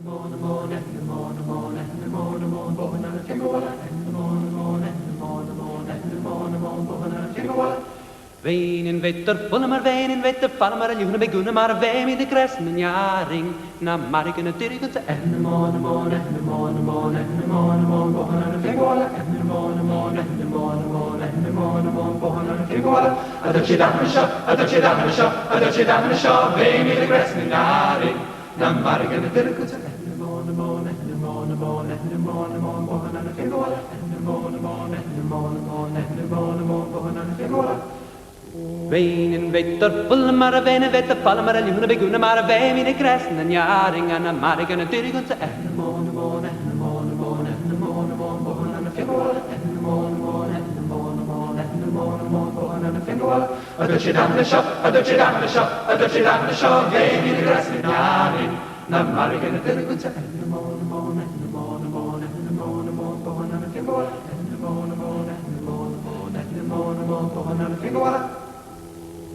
Wein in wetter, volle maar wijn in wetter, vallen maar een jongen bij goenen, maar wij met de kres en een jaring. Na mark en het dirigent en de mon, mon, en de mon, mon, en de mon, mon, boven aan de fingerwallen, en de mon, mon, en de mon, mon, en de mon, mon, boven aan de fingerwallen. A dutje damesha, a dutje damesha, a dutje damesha, wij met de kres en een jaring. Na mark en het dirigent en de mon, mon, en de mon, mon, en de mon, mon, boven aan de fingerwallen, en de mon, mon, en de mon, mon, en de mon, mon, boven aan de fingerwallen. Wijn in wetter, volle maar wijn in wetter, vallen maar een jongen bij goenen, maar wij met de kres en een jaring en een mark en het dirigent en de mon, mon, en de mon, mon, en de mon, mon, boven aan de fingerwallen, en de mon, mon, en de mon, mon, en de mon, mon, boven aan de fingerwallen. A dutje damesha, a dutje damesha, a dutje damesha, wij met de kres en een jaring, na mark en het dirigent en de mon, mon, en de mon, mon, en de mon, mon, boven aan de fingerwallen, en de mon, mon, en de mon, mon, en de mon, mon, boven aan de fingerwallen.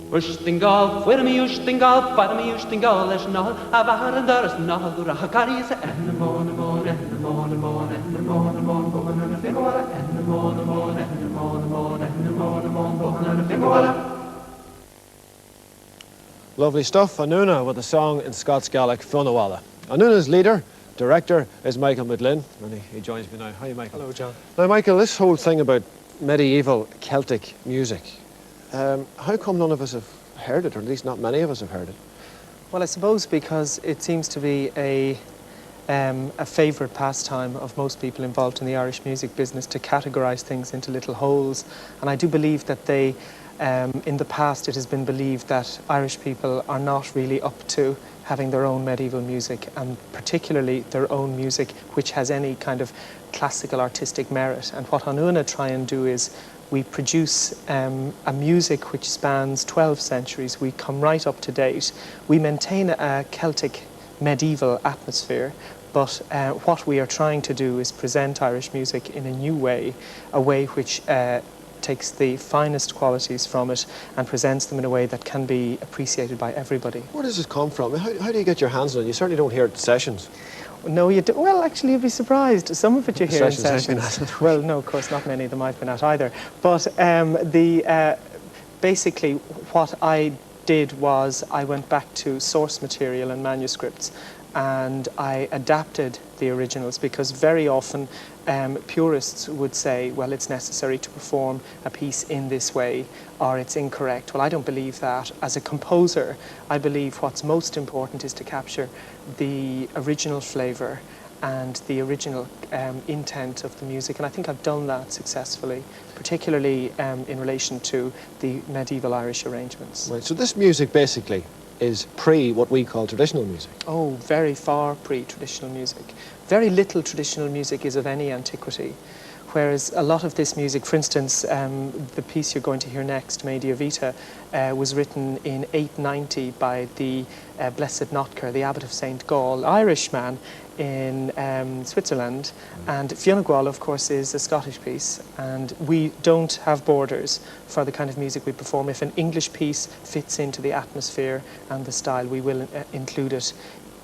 Ustingal, fuera mi ustingal, para mi ustingal, es nal, a varandar es nal, dura hakariese, en de mon, mon, en de mon, mon, en de mon, mon, boven aan de fingerwallen, en de mon, mon, en de mon, mon, en de mon, mon, boven aan de fingerwallen. Lovely stuff, Anuna with a song in Scots Gaelic, Funawalla. Anuna's leader, director, is Michael Midlin, and he joins me now. Hi, Michael. Hello, John. Now, Michael, this whole thing about medieval Celtic music, how come none of us have heard it, or at least not many of us have heard it? Well, I suppose because it seems to be a favourite pastime of most people involved in the Irish music business to categorise things into little holes. And I do believe that they, in the past, it has been believed that Irish people are not really up to having their own medieval music, and particularly their own music which has any kind of classical artistic merit. And what Anuna try and do is we produce a music which spans 12 centuries. We come right up to date. We maintain a Celtic medieval atmosphere, but what we are trying to do is present Irish music in a new way, a way which takes the finest qualities from it and presents them in a way that can be appreciated by everybody. Where does this come from? How do you get your hands on it? You certainly don't hear it in sessions. No, you do. Well, actually, you'd be surprised. Some of it you hear in Sessions I've been sessions. at. Well, no, of course, not many of them I've been at either. But basically, what I did was I went back to source material and manuscripts, and I adapted the originals, because very often purists would say, well, it's necessary to perform a piece in this way, or it's incorrect. Well, I don't believe that. As a composer, I believe what's most important is to capture the original flavour and the original intent of the music, and I think I've done that successfully, particularly in relation to the medieval Irish arrangements. Right, so this music basically is pre what we call traditional music. Oh, very far pre-traditional music. Very little traditional music is of any antiquity, whereas a lot of this music, for instance, the piece you're going to hear next, Media Vita, was written in 890 by the Blessed Notker, the Abbot of St. Gall, Irishman in Switzerland, and Fianna Gael, of course, is a Scottish piece, and we don't have borders for the kind of music we perform. If an English piece fits into the atmosphere and the style, we will include it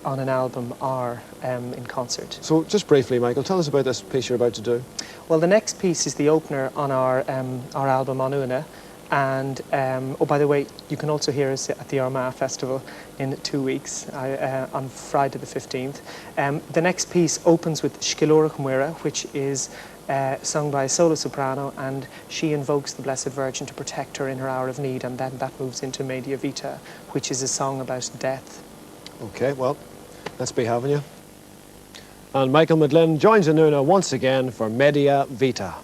on an album or in concert. So just briefly, Michael, tell us about this piece you're about to do. Well, the next piece is the opener on our album Anuna, and oh, by the way, you can also hear us at the Armagh Festival in 2 weeks on Friday the 15th. The next piece opens with Shkilora Chumwira, which is sung by a solo soprano, and she invokes the Blessed Virgin to protect her in her hour of need, and then that moves into Media Vita, which is a song about death. Okay, well, let's be having you. And Michael Midlin joins Anuna once again for Media Vita.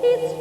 It's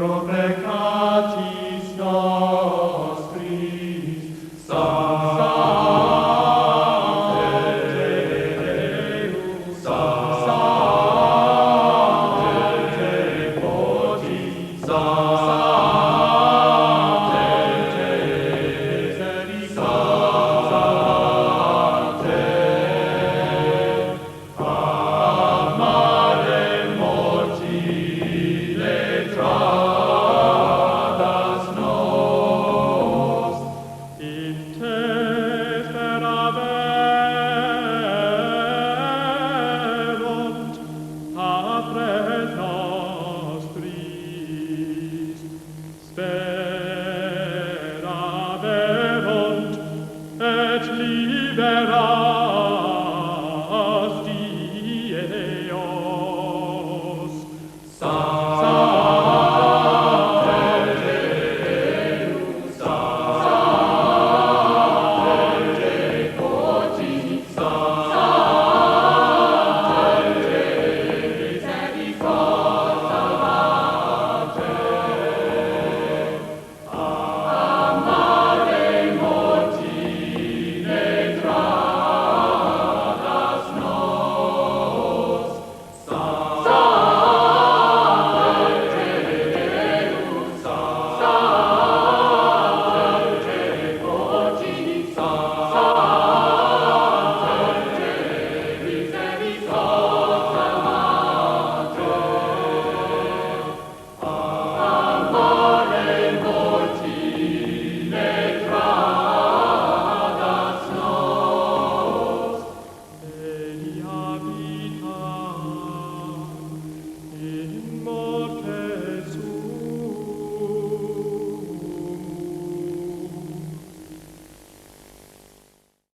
progress.